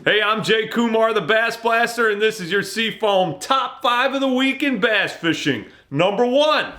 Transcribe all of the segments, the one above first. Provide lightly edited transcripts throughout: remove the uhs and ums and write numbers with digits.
Hey, I'm Jay Kumar, the BassBlaster, and this is your Seafoam Top 5 of the Week in Bass Fishing. Number 1.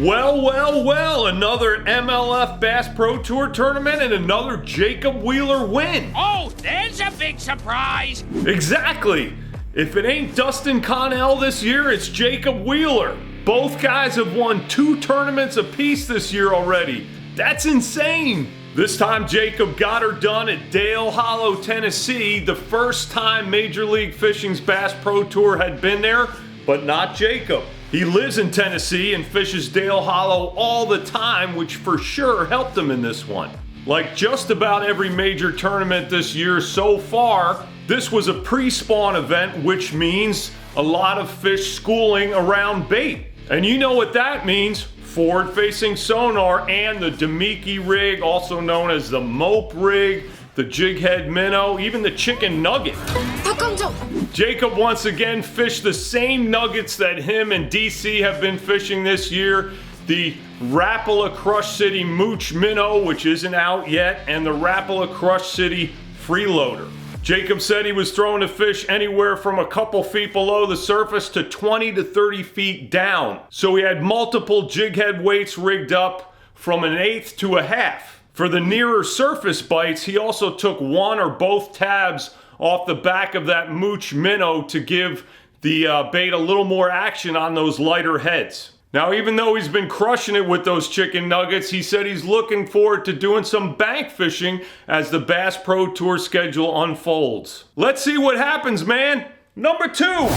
Well, another MLF Bass Pro Tour tournament and another Jacob Wheeler win. Oh, there's a big surprise. Exactly. If it ain't Dustin Connell this year, it's Jacob Wheeler. Both guys have won 2 tournaments apiece this year already. That's insane. This time Jacob got her done at Dale Hollow, Tennessee, the first time Major League Fishing's Bass Pro Tour had been there, but not Jacob. He lives in Tennessee and fishes Dale Hollow all the time, which for sure helped him in this one. Like just about every major tournament this year so far, this was a pre-spawn event, which means a lot of fish schooling around bait. And you know what that means. Forward-facing sonar and the Damiki rig, also known as the mope rig, the jig head minnow, even the chicken nugget. Jacob once again fished the same nuggets that him and DC have been fishing this year. The Rapala CrushCity Mooch minnow, which isn't out yet, and the Rapala CrushCity freeloader. Jacob said he was throwing the fish anywhere from a couple feet below the surface to 20 to 30 feet down. So he had multiple jig head weights rigged up from 1/8 to 1/2. For the nearer surface bites, he also took one or both tabs off the back of that Mooch minnow to give the bait a little more action on those lighter heads. Now, even though he's been crushing it with those chicken nuggets, he said he's looking forward to doing some bank fishing as the Bass Pro Tour schedule unfolds. Let's see what happens, man. Number 2.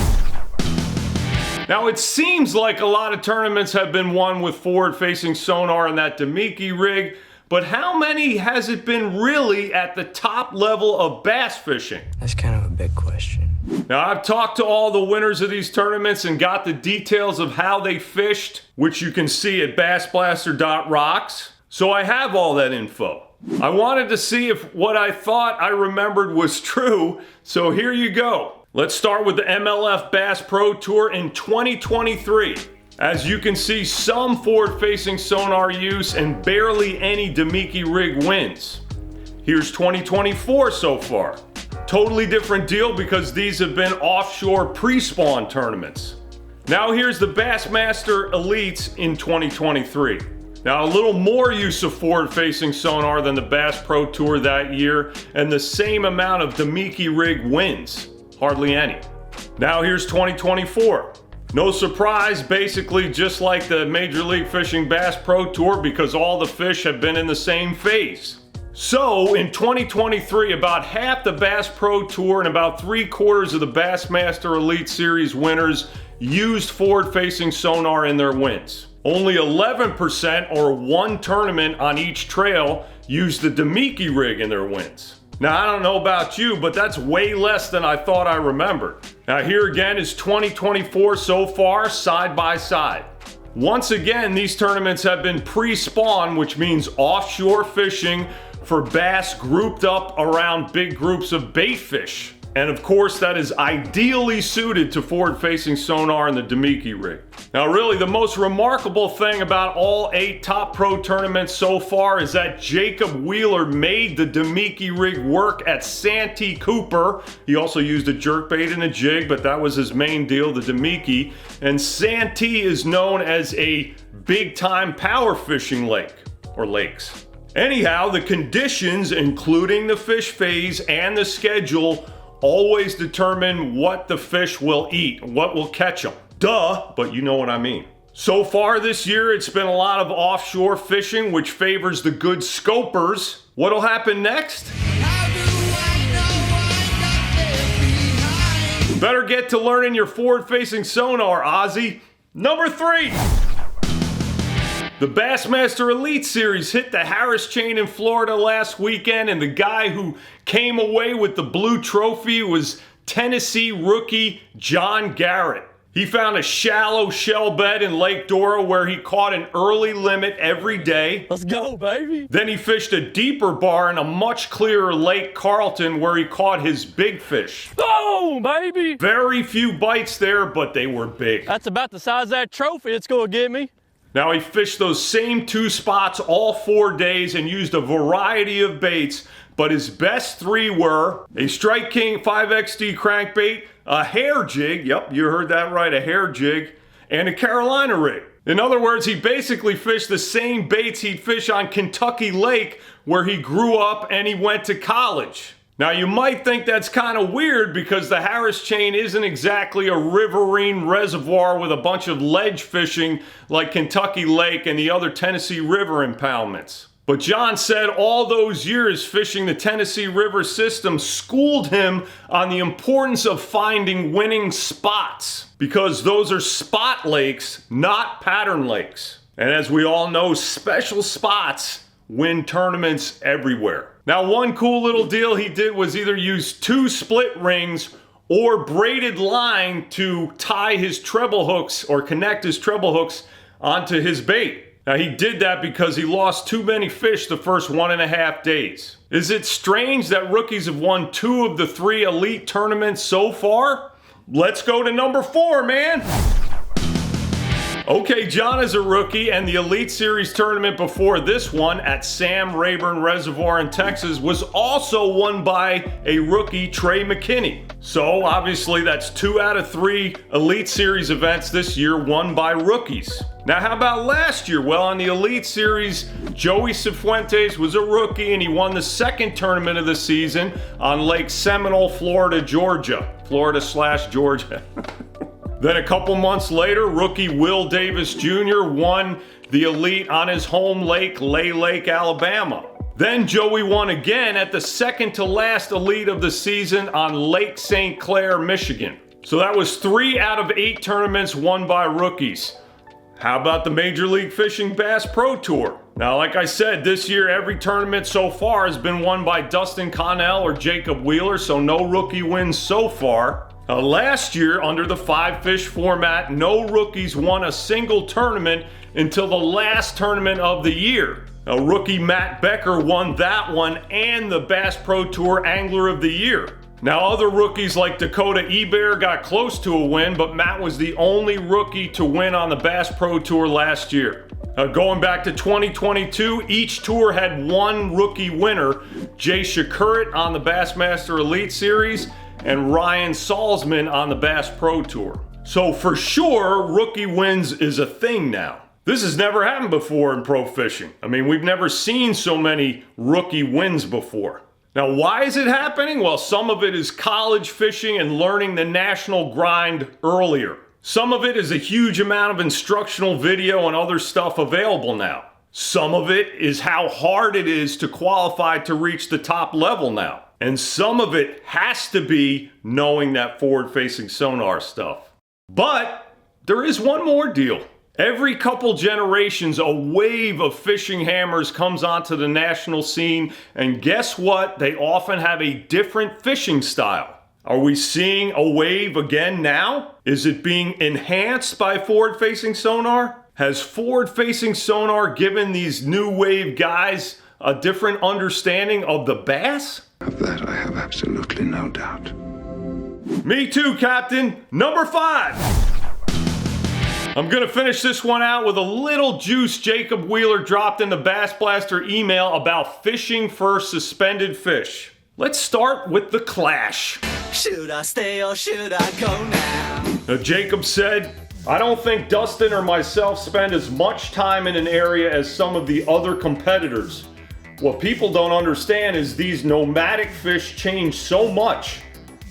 Now, it seems like a lot of tournaments have been won with forward-facing sonar and that Damiki rig, but how many has it been really at the top level of bass fishing? That's kind of a big question. Now, I've talked to all the winners of these tournaments and got the details of how they fished, which you can see at bassblaster.rocks. So I have all that info. I wanted to see if what I thought I remembered was true, so here you go. Let's start with the MLF Bass Pro Tour in 2023. As you can see, some forward-facing sonar use and barely any Damiki rig wins. Here's 2024 so far. Totally different deal because these have been offshore pre-spawn tournaments. Now here's the Bassmaster Elites in 2023. Now a little more use of forward-facing sonar than the Bass Pro Tour that year, and the same amount of Damiki rig wins. Hardly any. Now here's 2024. No surprise, basically just like the Major League Fishing Bass Pro Tour because all the fish have been in the same phase. So in 2023, about half the Bass Pro Tour and about 3/4 of the Bassmaster Elite Series winners used forward-facing sonar in their wins. Only 11% or one tournament on each trail used the Damiki rig in their wins. Now, I don't know about you, but that's way less than I thought I remembered. Now, here again is 2024 so far, side by side. Once again, these tournaments have been pre-spawn, which means offshore fishing for bass grouped up around big groups of bait fish. And of course, that is ideally suited to forward-facing sonar and the Damiki rig. Now, really, the most remarkable thing about all 8 top pro tournaments so far is that Jacob Wheeler made the Damiki rig work at Santee Cooper. He also used a jerkbait and a jig, but that was his main deal, the Damiki. And Santee is known as a big-time power fishing lake, or lakes. Anyhow, the conditions, including the fish phase and the schedule, always determine what the fish will eat, what will catch them. Duh, but you know what I mean. So far this year, it's been a lot of offshore fishing, which favors the good scopers. What'll happen next? Better get to learning your forward-facing sonar, Ozzy. Number 3. The Bassmaster Elite Series hit the Harris Chain in Florida last weekend, and the guy who came away with the blue trophy was Tennessee rookie John Garrett. He found a shallow shell bed in Lake Dora where he caught an early limit every day. Let's go, baby. Then he fished a deeper bar in a much clearer Lake Carlton where he caught his big fish. Oh, baby. Very few bites there, but they were big. That's about the size of that trophy it's gonna get me. Now, he fished those same 2 spots all 4 days and used a variety of baits, but his best 3 were a Strike King 5XD crankbait, a hair jig, yep, you heard that right, a hair jig, and a Carolina rig. In other words, he basically fished the same baits he'd fish on Kentucky Lake where he grew up and he went to college. Now you might think that's kind of weird because the Harris chain isn't exactly a riverine reservoir with a bunch of ledge fishing like Kentucky Lake and the other Tennessee River impoundments. But John said all those years fishing the Tennessee River system schooled him on the importance of finding winning spots, because those are spot lakes, not pattern lakes. And as we all know, special spots win tournaments everywhere. Now, one cool little deal he did was either use 2 split rings or braided line to tie his treble hooks or connect his treble hooks onto his bait. Now, he did that because he lost too many fish the first 1.5 days. Is it strange that rookies have won 2 of the 3 elite tournaments so far? Let's go to number 4, man. Okay, John is a rookie, and the Elite Series tournament before this one at Sam Rayburn Reservoir in Texas was also won by a rookie, Trey McKinney. So obviously that's 2 out of 3 Elite Series events this year won by rookies. Now, how about last year? Well, on the Elite Series, Joey Cifuentes was a rookie and he won the 2nd tournament of the season on Lake Seminole, Florida, Georgia. Florida/Georgia. Then a couple months later, rookie Will Davis Jr. won the Elite on his home lake, Lay Lake, Alabama. Then Joey won again at the 2nd to last Elite of the season on Lake St. Clair, Michigan. So that was 3 out of 8 tournaments won by rookies. How about the Major League Fishing Bass Pro Tour? Now, like I said, this year every tournament so far has been won by Dustin Connell or Jacob Wheeler, so no rookie wins so far. Last year, under the 5-fish format, no rookies won a single tournament until the last tournament of the year. Rookie Matt Becker won that one and the Bass Pro Tour Angler of the Year. Now, other rookies like Dakota Ebear got close to a win, but Matt was the only rookie to win on the Bass Pro Tour last year. Going back to 2022, each tour had 1 rookie winner, Jay Shakurit on the Bassmaster Elite Series, and Ryan Salzman on the Bass Pro Tour. So for sure, rookie wins is a thing now. This has never happened before in pro fishing. I mean, we've never seen so many rookie wins before. Now, why is it happening? Well, some of it is college fishing and learning the national grind earlier. Some of it is a huge amount of instructional video and other stuff available now. Some of it is how hard it is to qualify to reach the top level now. And some of it has to be knowing that forward-facing sonar stuff. But there is one more deal. Every couple generations, a wave of fishing hammers comes onto the national scene, and guess what? They often have a different fishing style. Are we seeing a wave again now? Is it being enhanced by forward-facing sonar? Has forward-facing sonar given these new wave guys a different understanding of the bass? Of that, I have absolutely no doubt. Me too, Captain. Number 5. I'm gonna finish this one out with a little juice Jacob Wheeler dropped in the BassBlaster email about fishing for suspended fish. Let's start with the clash. Should I stay or should I go now? Jacob said, I don't think Dustin or myself spend as much time in an area as some of the other competitors. What people don't understand is these nomadic fish change so much.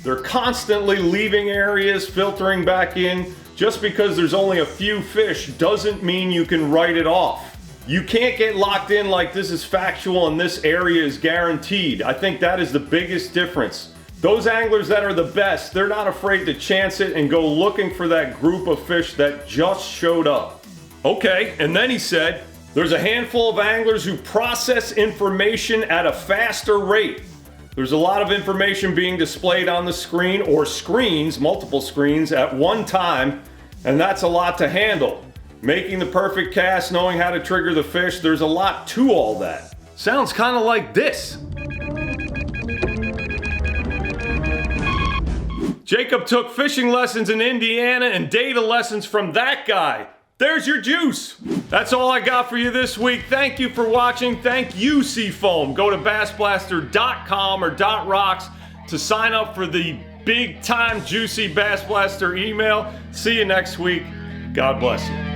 They're constantly leaving areas, filtering back in. Just because there's only a few fish doesn't mean you can write it off. You can't get locked in like this is factual and this area is guaranteed. I think that is the biggest difference. Those anglers that are the best, they're not afraid to chance it and go looking for that group of fish that just showed up. Okay, and then he said, there's a handful of anglers who process information at a faster rate. There's a lot of information being displayed on the screen or screens, multiple screens at one time, and that's a lot to handle. Making the perfect cast, knowing how to trigger the fish, there's a lot to all that. Sounds kind of like this. Jacob took fishing lessons in Indiana and data lessons from that guy. There's your juice. That's all I got for you this week. Thank you for watching. Thank you, Seafoam. Go to BassBlaster.com or .rocks to sign up for the big time juicy BassBlaster email. See you next week. God bless you.